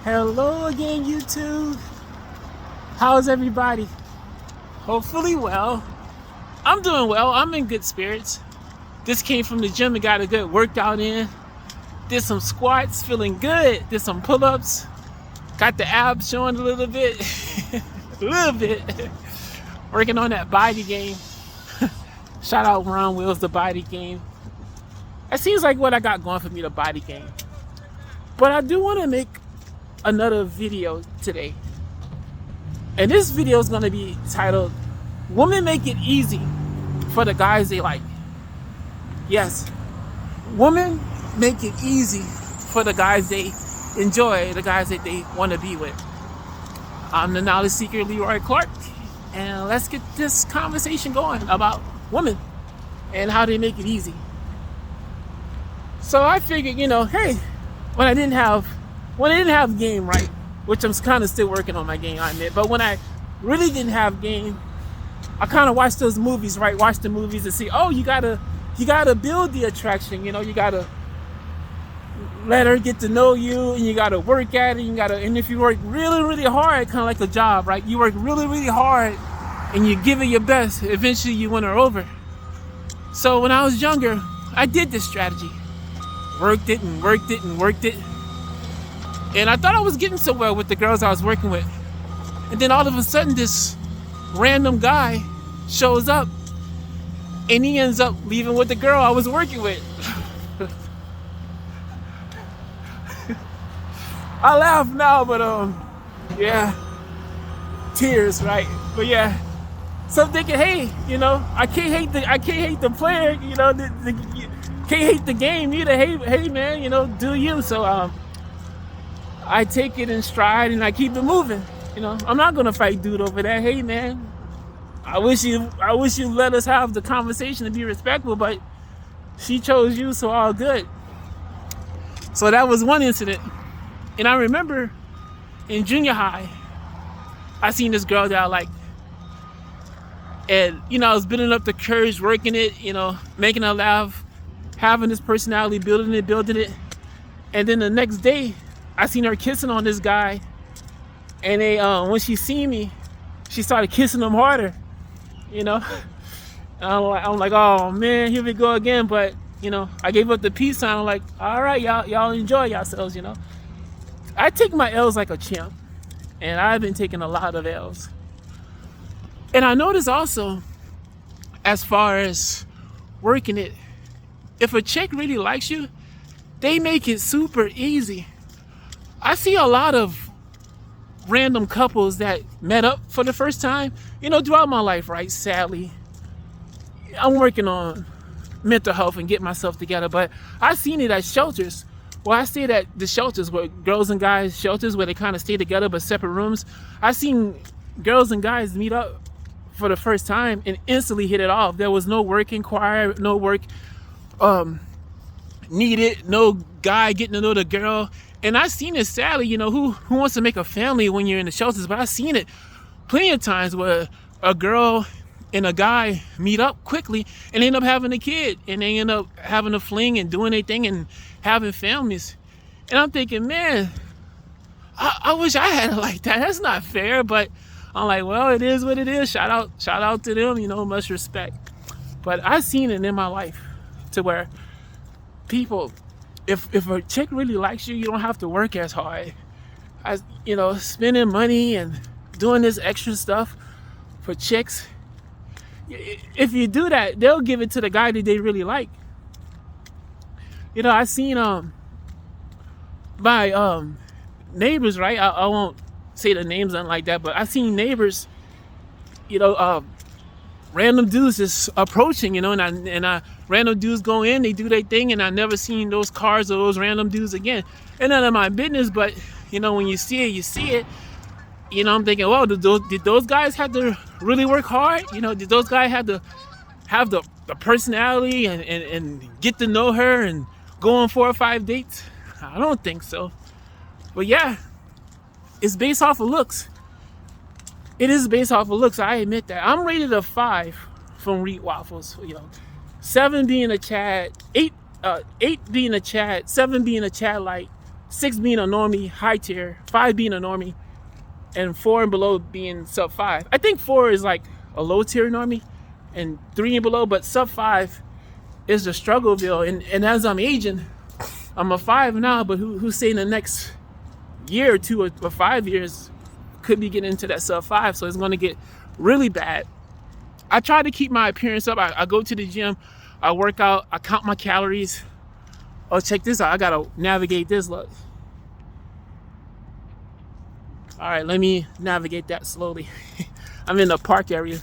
Hello again, YouTube. How's everybody? Hopefully well. I'm doing well. I'm in good spirits. Just came from the gym and got a good workout in. Did some squats, feeling good. Did some pull-ups. Got the abs showing a little bit. A little bit. Working on that body game. Shout out Ron Wills, the body game. That seems like what I got going for me, the body game. But I do want to make another video today. And this video is going to be titled, Women Make It Easy for the Guys They Like. Yes, women make it easy for the guys they enjoy, the guys that they want to be with. I'm the knowledge seeker, Leroy Clark, and let's get this conversation going about women and how they make it easy. So I figured, hey, when I didn't have game, right, which I'm kind of still working on my game, I admit, but when I really didn't have game, I kind of watched those movies, right? Watch the movies and see, oh, you gotta build the attraction, you gotta let her get to know you, and you gotta work at it, and if you work really, really hard, kind of like a job, right? You work really, really hard, and you give it your best, eventually you win her over. So when I was younger, I did this strategy. Worked it and worked it and worked it. And I thought I was getting so well with the girls I was working with. And then all of a sudden, this random guy shows up, and he ends up leaving with the girl I was working with. I laugh now, but yeah, tears, right? But yeah, so I'm thinking, hey, I can't hate the player, can't hate the game either. Hey, man, do you? So I take it in stride and I keep it moving. I'm not gonna fight dude over that. Hey, man, I wish you let us have the conversation and be respectful, but she chose you, so all good. So that was one incident. And I remember in junior high, I seen this girl that I liked. And, I was building up the courage, working it, making her laugh, having this personality, building it. And then the next day, I seen her kissing on this guy. And when she seen me, she started kissing him harder, I'm like, oh man, here we go again. But, I gave up the peace sign. I'm like, all right, y'all enjoy yourselves, I take my L's like a champ. And I've been taking a lot of L's. And I noticed also, as far as working it, if a chick really likes you, they make it super easy. I see a lot of random couples that met up for the first time, throughout my life, right? Sadly, I'm working on mental health and getting myself together, but I've seen it at shelters. Well, I stayed at the shelters where girls and guys shelters where they kind of stay together but separate rooms. I've seen girls and guys meet up for the first time and instantly hit it off. There was no work inquired, no work needed, no guy getting to know the girl. And I've seen it, sadly, who wants to make a family when you're in the shelters? But I've seen it plenty of times where a girl and a guy meet up quickly and end up having a kid, and they end up having a fling and doing their thing and having families. And I'm thinking, man, I wish I had it like that. That's not fair, but I'm like, well, it is what it is. Shout out to them, much respect. But I've seen it in my life to where people, if a chick really likes you, you don't have to work as hard as, spending money and doing this extra stuff for chicks. If you do that, they'll give it to the guy that they really like. I seen my neighbors, right? I won't say the names on like that, but I seen neighbors, random dudes just approaching, and I random dudes go in, they do their thing, and I never seen those cars or those random dudes again. And none of my business, but when you see it, you see it. I'm thinking, well, did those guys have to really work hard? Did those guys have to have the personality and get to know her and go on 4 or 5 dates? I don't think so. But yeah, it's based off of looks. It is based off of looks. I admit that. I'm rated a 5 from Reed Waffles. 7 being a Chad, 8 being a Chad, 7 being a Chad light, 6 being a normie, high tier, 5 being a normie, and 4 and below being sub 5. I think 4 is like a low tier normie, and 3 and below, but sub 5 is the struggleville. And as I'm aging, I'm a 5 now, but who's saying the next year or 2 or 5 years could be getting into that sub 5, so it's going to get really bad. I try to keep my appearance up. I go to the gym, I work out, I count my calories. Oh, check this out. I gotta navigate this. Look. All right, let me navigate that slowly. I'm in the park area.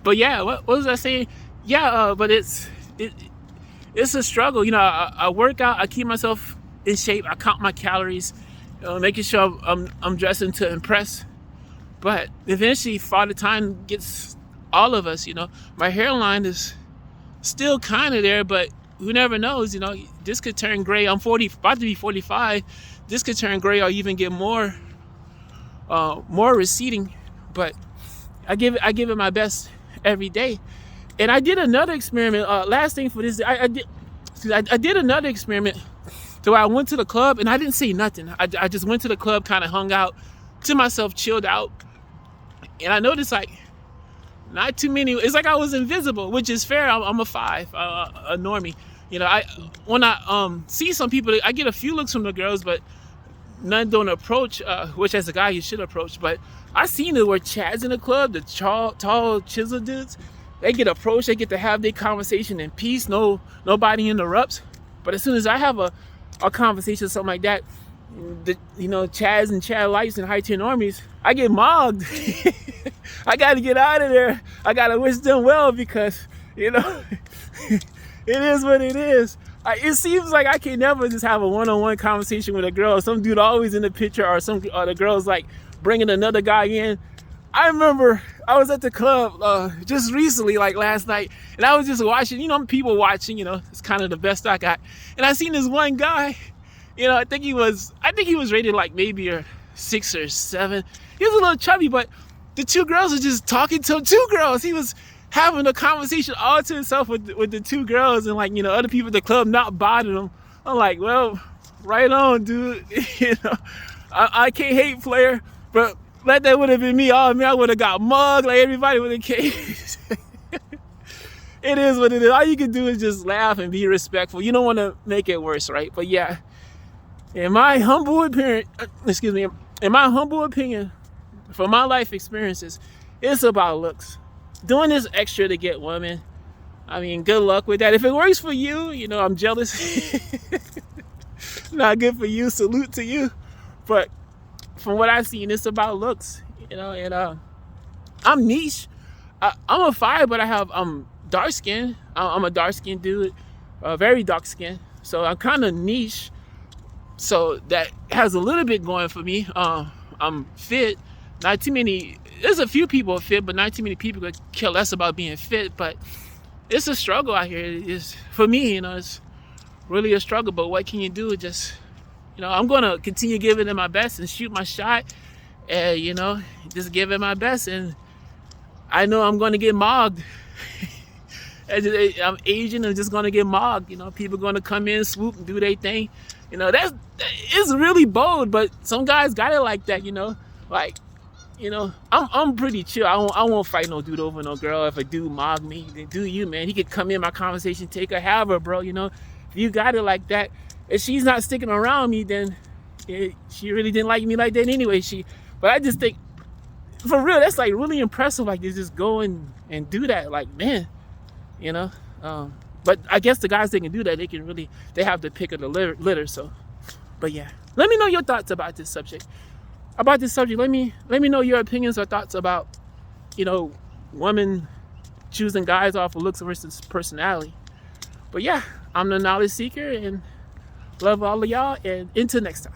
But yeah, what was I saying? Yeah, but it's a struggle. You know, I work out, I keep myself in shape, I count my calories, making sure I'm dressing to impress. But eventually, Father Time gets all of us. You know, my hairline is still kind of there, but who never knows? You know, this could turn gray. I'm 40, about to be 45. This could turn gray or even get more receding. But I give it my best every day. And I did another experiment. Last thing for this, I did another experiment. So I went to the club and I didn't say nothing. I just went to the club, kind of hung out to myself, chilled out. And I noticed like not too many. It's like I was invisible, which is fair. I'm a 5, a normie. You know, when I see some people, I get a few looks from the girls, but none don't approach. Which as a guy you should approach. But I seen it where Chads in the club, the tall chiseled dudes, they get approached. They get to have their conversation in peace. Nobody interrupts. But as soon as I have a conversation, something like that, Chads and Chad Lights and high tier normies, I get mogged. I got to get out of there. I got to wish them well because, it is what it is. It seems like I can never just have a one-on-one conversation with a girl. Some dude always in the picture, or the girl's like bringing another guy in. I remember I was at the club just recently, like last night, and I was just watching, people watching, it's kind of the best I got. And I seen this one guy, I think he was rated like maybe a 6 or 7. He was a little chubby, but the 2 girls were just talking to 2 girls. He was having a conversation all to himself with the 2 girls, and other people at the club not bothering him. I'm like, well, right on, dude. I can't hate, player, but that would have been me. Oh man, I would have got mugged. Like everybody would have came. It is what it is. All you can do is just laugh and be respectful. You don't want to make it worse, right? But yeah, in my humble opinion, from my life experiences, it's about looks. Doing this extra to get women, I mean, good luck with that. If it works for you, I'm jealous. Not good for you. Salute to you. But from what I've seen, it's about looks, and I'm niche. I'm a 5, but I'm dark skin. I'm a dark skinned dude, very dark skin. So I'm kind of niche. So that has a little bit going for me. I'm fit. Not too many. There's a few people fit, but not too many people could care less about being fit. But it's a struggle out here. It's for me, it's really a struggle. But what can you do? Just I'm gonna continue giving it my best and shoot my shot, and just give it my best. And I know I'm gonna get mogged. I'm Asian. I'm just gonna get mogged. People gonna come in, swoop, and do their thing. It's really bold, but some guys got it like that. I'm pretty chill. I won't fight no dude over no girl. If a dude mog me, then do you, man. He could come in my conversation, take her, have her, bro. If you got it like that, if she's not sticking around me, then she really didn't like me like that anyway. But I just think, for real, that's like really impressive. Like, just go and do that. Like, man, But I guess the guys that can do that, they have the pick of the litter. So, but yeah, let me know your thoughts about this subject. Let me know your opinions or thoughts about, women choosing guys off of looks versus personality. But yeah, I'm the knowledge seeker and love all of y'all, and until next time.